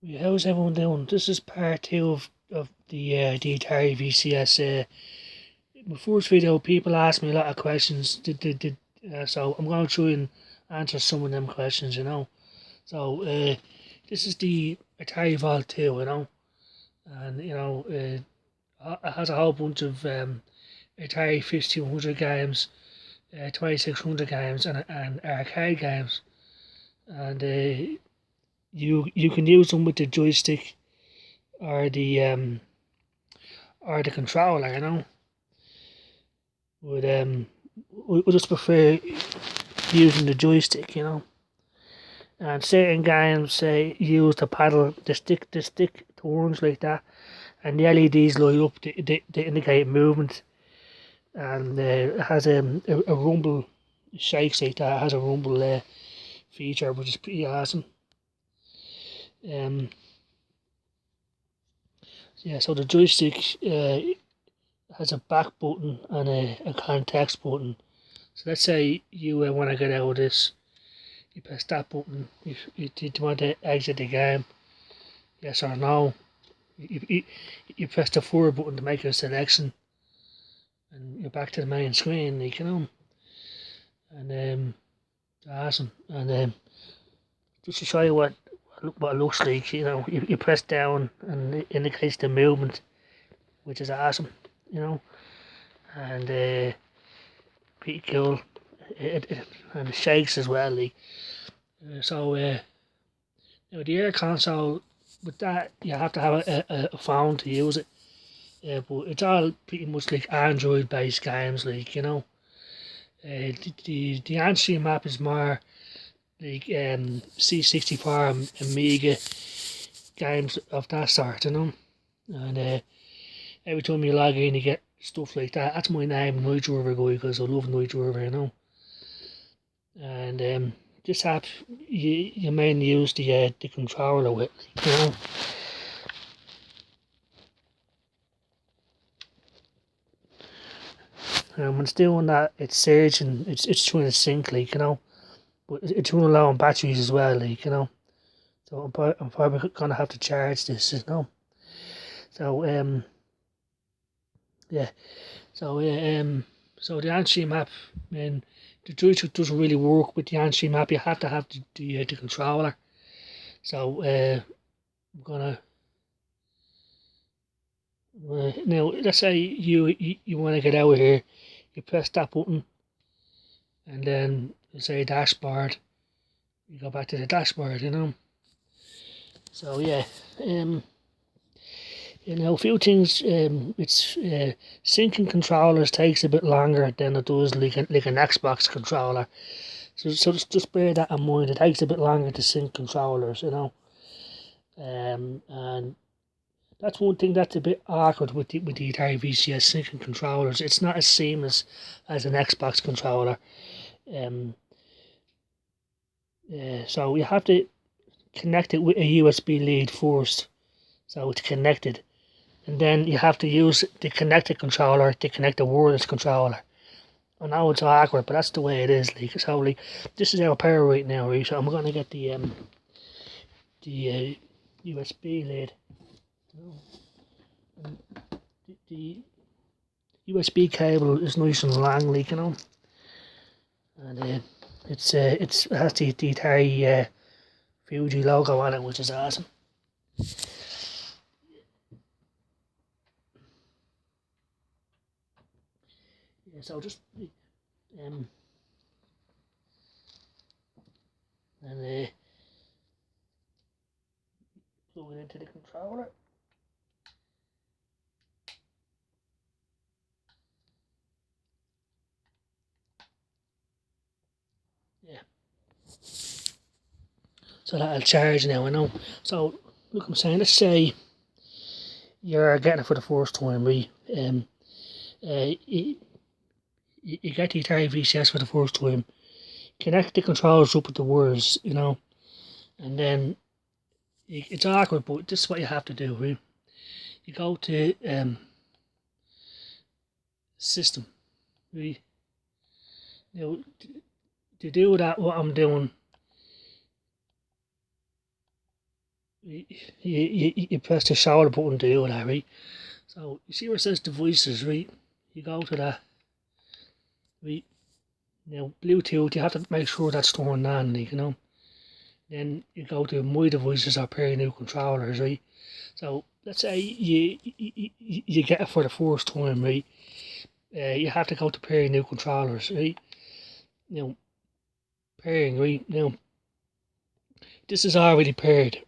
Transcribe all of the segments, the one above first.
Yeah, how's everyone doing? This is part two of the Atari VCS. My first video, people asked me a lot of questions. So I'm going to try and answer some of them questions, So this is the Atari Vault 2, and it has a whole bunch of Atari 5200 games, 2600 games, and arcade games, and you can use them with the joystick or the controller, Would we just prefer using the joystick, And certain games say use the paddle, the stick turns like that, and the LEDs light up to indicate movement, and it has a rumble, shakes like that. It has a rumble feature, which is pretty awesome. Um, yeah, so the joystick has a back button and a context button. So let's say you want to get out of this, you press that button. If you want to exit the game, yes or no. You press the forward button to make a selection, and you're back to the main screen, And awesome. And just to show you what it looks like, you press down and it indicates the movement, which is awesome, And pretty cool. And it shakes as well, Now the air console, with that you have to have a phone to use it. But it's all pretty much like Android based games, the Android map is more like C64 and Amiga games of that sort, And every time you log in, you get stuff like that. That's my name, Night Driver Guy, because I love Night Driver, And this app, you mainly use the controller with, And when it's doing that, it's surging, it's trying to sync, but it's running low on batteries as well, So I'm probably gonna have to charge this, So yeah, so the Anshy map, and the joystick doesn't really work with the Anshy map. You have to have the controller. So I'm gonna now let's say you want to get out of here, you press that button, and then you say dashboard. You go back to the dashboard, So yeah, um, a few things. It's syncing controllers takes a bit longer than it does like an Xbox controller. So just bear that in mind. It takes a bit longer to sync controllers, And that's one thing that's a bit awkward with the Atari VCS syncing controllers. It's not as seamless as an Xbox controller. Um, so you have to connect it with a USB lead first, so it's connected, and then you have to use the connected controller to connect the wireless controller. I know it's awkward, but that's the way it is. This is our power right now, right? So I'm gonna get the USB lead. The USB cable is nice and long, and it has the Atari Fuji logo on it, which is awesome. Yeah, so just and plug it into the controller. Yeah. So that'll charge now, I know. So look, I'm saying, let's say you're getting it for the first time, right? You get the Atari VCS for the first time, connect the controllers up with the wires, and then it's awkward, but this is what you have to do, right? You go to system, right? Now, to do that, what I'm doing, you press the shoulder button to do that, right? So you see where it says devices, right? You go to that, right? Now Bluetooth, you have to make sure that's turned on, like, you know. Then you go to my devices or pair of new controllers, right? So let's say you get it for the first time, right? You have to go to pair of new controllers, right? Now pairing, right? Now this is already paired.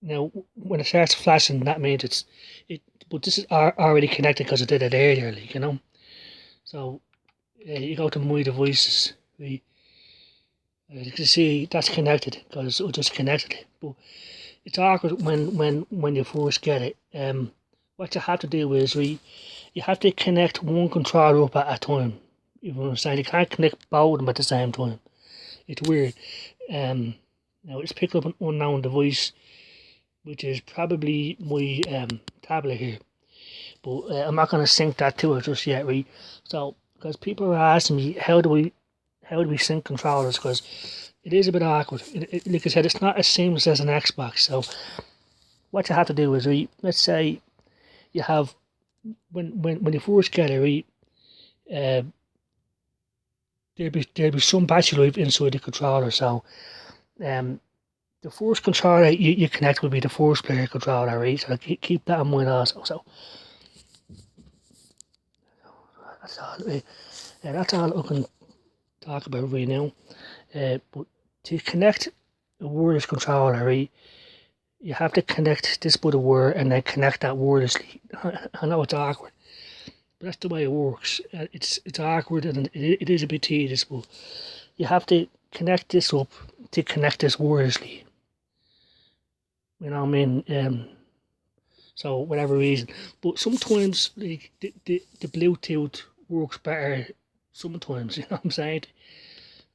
Now when it starts flashing, that means it. But this is already connected because it did it earlier, like, you know. So you go to my devices, right? You can see that's connected because it just connected it. But it's awkward when you first get it. What you have to do is you have to connect one controller up at a time. You understand? You can't connect both of them at the same time. It's weird. Now it's picked up an unknown device, which is probably my tablet here. But I'm not going to sync that to it just yet, right? So, because people are asking me how do we sync controllers? Because it is a bit awkward. Like I said, it's not as seamless as an Xbox. So, what you have to do is, right, let's say you have when you first get it, right, uh, there'll be some battery life inside the controller. So, the first controller you connect will be the first player controller, right? So keep that in mind also. So that's all. That's all I can talk about right now. But to connect a wireless controller, right, you have to connect this by the wire and then connect that wirelessly. I know it's awkward, but that's the way it works. It's awkward and it is a bit tedious, but you have to connect this up to connect this wirelessly. You know what I mean? So whatever reason, but sometimes like the Bluetooth works better. Sometimes, you know what I'm saying?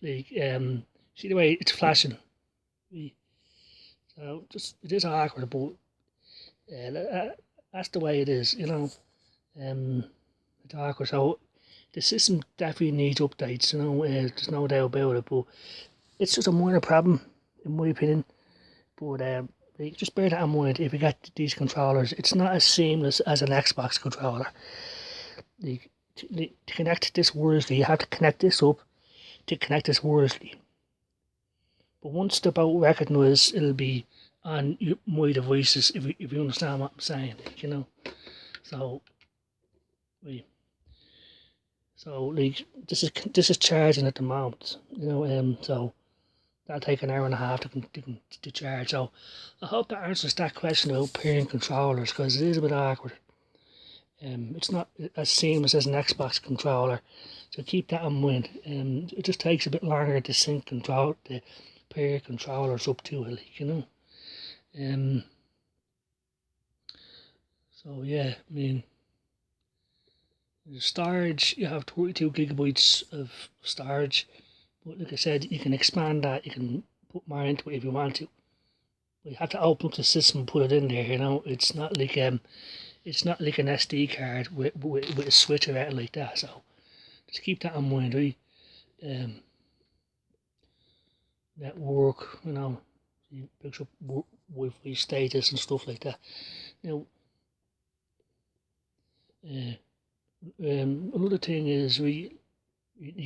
Like see the way it's flashing. So just it is awkward, but that's the way it is. You know, it's awkward. So the system definitely needs updates. You know, there's no doubt about it. But it's just a minor problem, in my opinion. But just bear that in mind if you get these controllers. It's not as seamless as an Xbox controller. Like, to connect this wirelessly, you have to connect this up to connect this wirelessly. But once the boat recognise, it'll be on my devices. If you understand what I'm saying, you know. So, like this is charging at the moment, you know. So that'll take an hour and a half to charge. So I hope that answers that question about pairing controllers, because it is a bit awkward. It's not as seamless as an Xbox controller, so keep that in mind. It just takes a bit longer to sync the pair controllers up to it, like, you know. So yeah, I mean, the storage, you have 32 gigabytes of storage, but like I said, you can expand that. You can put more into it if you want to. But you have to open up the system and put it in there. You know, it's not like an SD card with a switch or anything like that. So just keep that in mind, right? Network, you know, it picks up Wi-Fi status and stuff like that. Now, another thing is you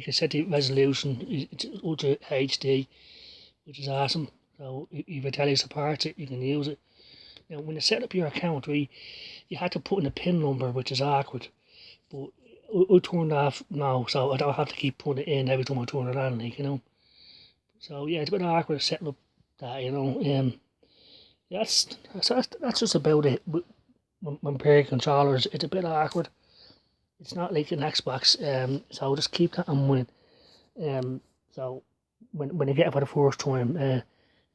can set the resolution. It's Ultra HD, which is awesome. So if it tells you to parts it, you can use it. Now, when you set up your account, you had to put in a PIN number, which is awkward. But I turned off now, so I don't have to keep putting it in every time I turn it on, like, you know. So yeah, it's a bit awkward setting up that, you know. That's just about it. When pairing controllers, it's a bit awkward. It's not like an Xbox, so just keep that in mind. So when you get it for the first time,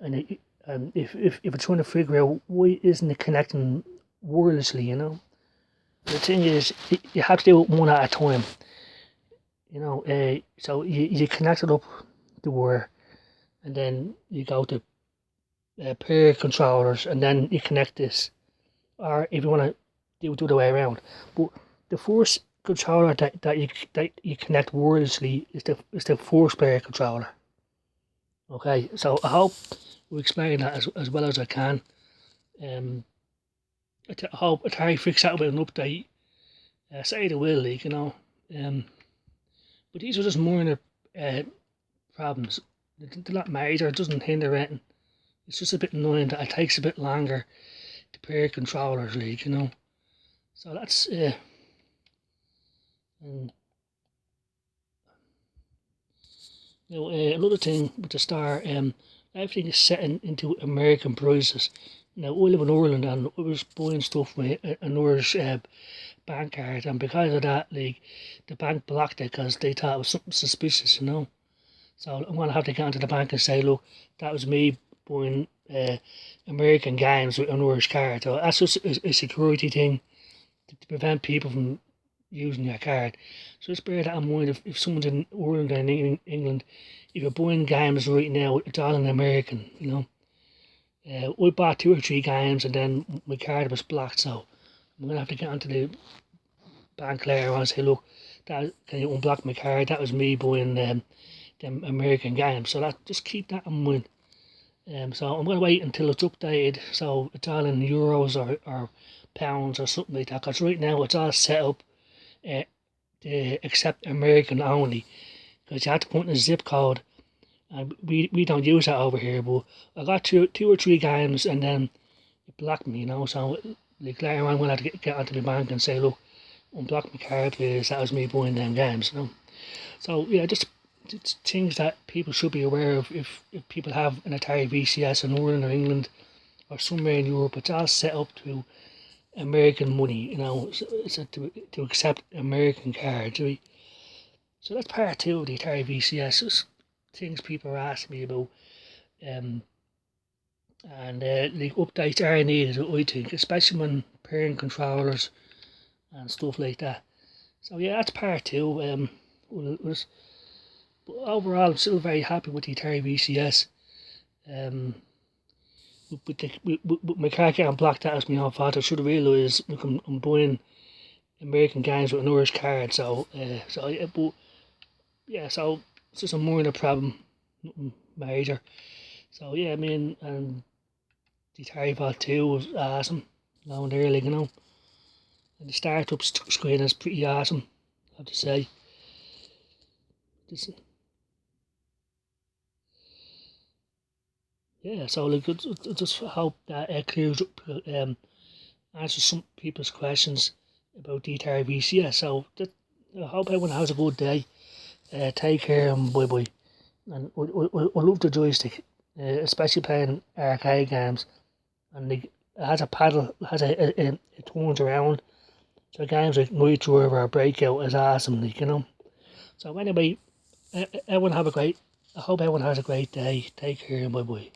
and if you're trying to figure out why isn't it connecting wirelessly, you know, the thing is you have to do it one at a time. You know, so you connect it up the wire, and then you go to pair controllers, and then you connect this. Or if you want to do it the other way around, but the first controller that you connect wirelessly is the first player controller. Okay, so I hope we explain that as well as I can. I hope Atari fix that with an update. Say they will, like, you know. But these are just minor problems. They're not major, it doesn't hinder anything. It's just a bit annoying that it takes a bit longer to pair controllers, like, you know. So that's and you know, another thing with the Star, everything is set into American prices. Now I live in Ireland and I was buying stuff with an Irish bank card, and because of that, like, the bank blocked it because they thought it was something suspicious, you know. So I'm gonna have to get into the bank and say, look, that was me buying American games with an Irish card. So that's just a security thing to prevent people from using your card. So just bear that in mind. If someone's in Ireland or in England, if you're buying games right now, it's all in American, you know. I bought 2 or 3 games and then my card was blocked, so I'm gonna have to get onto the bank later on and say, look, that, can you unblock my card? That was me buying them American games. So that, just keep that in mind. So I'm gonna wait until it's updated, so it's all in euros or pounds or something like that. Because right now it's all set up to accept American only. Because you have to put in a zip code, and we don't use that over here. But I got two or three games, and then it blocked me, you know. So like later on, I'm gonna have to get onto the bank and say, look, unblock my card, please. That was me buying them games, you know. So yeah, just it's things that people should be aware of. If people have an Atari VCS in Ireland or England or somewhere in Europe, it's all set up to American money, you know. It's to accept American cards, right? So that's part 2 of the Atari VCS. Just things people are asking me about, and like updates are needed, I think, especially when pairing controllers and stuff like that. So yeah, that's part 2. But overall, I'm still very happy with the Atari VCS. With my car getting blocked, that was my own fault. I should have realised, look, I'm buying American games with an Irish card. So yeah, but yeah, so it's just a minor problem, nothing major. So yeah, I mean, and the Atari Bot 2 was awesome, down there, like, you know. And the startup screen is pretty awesome, I have to say. This, yeah, so like, I just hope that clears up, answers some people's questions about the Atari VCS. So I hope everyone has a good day. Take care and bye bye. And I love the joystick, especially playing arcade games. And like, it has a paddle, it turns around. So games like Night Driver or Breakout is awesome, like, you know. So anyway, everyone have a great. I hope everyone has a great day. Take care and bye bye.